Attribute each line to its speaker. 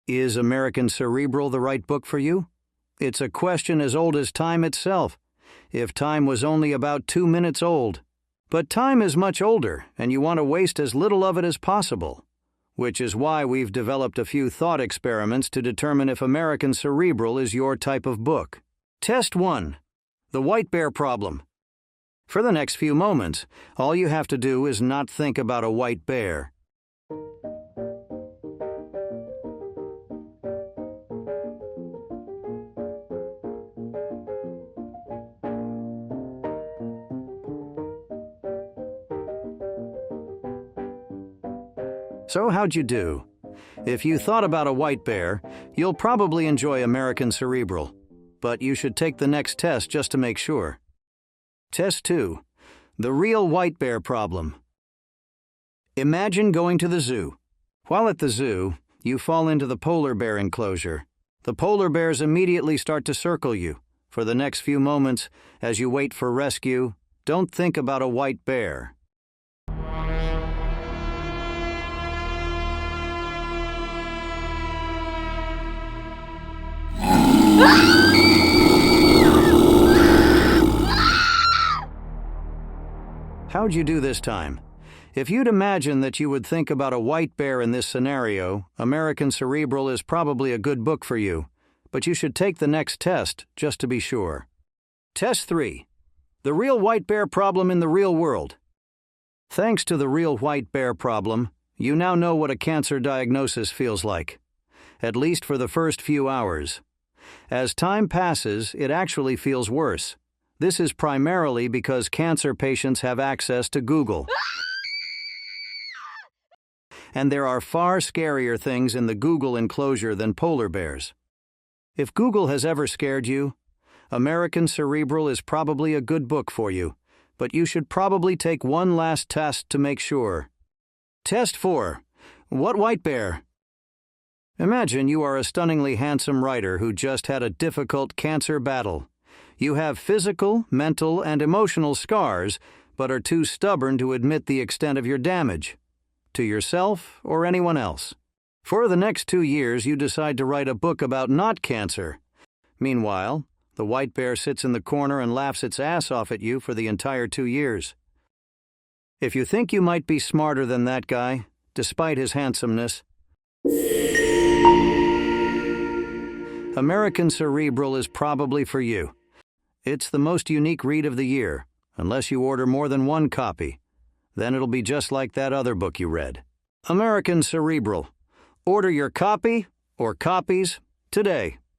Speaker 1: Is American Cerebral the right book for you? It's a question as old as time itself, if time was only about 2 minutes old. But time is much older, and you want to waste as little of it as possible, which is why we've developed a few thought experiments to determine if American Cerebral is your type of book. Test 1. The White Bear Problem. For the next few moments, all you have to do is not think about a white bear. So how'd you do? If you thought about a white bear, you'll probably enjoy American Cerebral, but you should take the next test just to make sure. Test 2. The Real White Bear Problem. Imagine going to the zoo. While at the zoo, you fall into the polar bear enclosure. The polar bears immediately start to circle you. For the next few moments, as you wait for rescue, don't think about a white bear. How'd you do this time? If you'd imagine that you would think about a white bear in this scenario, American Cerebral is probably a good book for you, but you should take the next test just to be sure. Test 3. The Real White Bear Problem in the Real World. Thanks to the Real White Bear Problem, you now know what a cancer diagnosis feels like, at least for the first few hours. As time passes, it actually feels worse. This is primarily because cancer patients have access to Google. And there are far scarier things in the Google enclosure than polar bears. If Google has ever scared you, American Cerebral is probably a good book for you, but you should probably take one last test to make sure. Test 4. What white bear? Imagine you are a stunningly handsome writer who just had a difficult cancer battle. You have physical, mental, and emotional scars, but are too stubborn to admit the extent of your damage, to yourself or anyone else. For the next 2 years, you decide to write a book about not cancer. Meanwhile, the white bear sits in the corner and laughs its ass off at you for the entire 2 years. If you think you might be smarter than that guy, despite his handsomeness, American Cerebral is probably for you. It's the most unique read of the year, unless you order more than one copy. Then it'll be just like that other book you read. American Cerebral. Order your copy or copies today.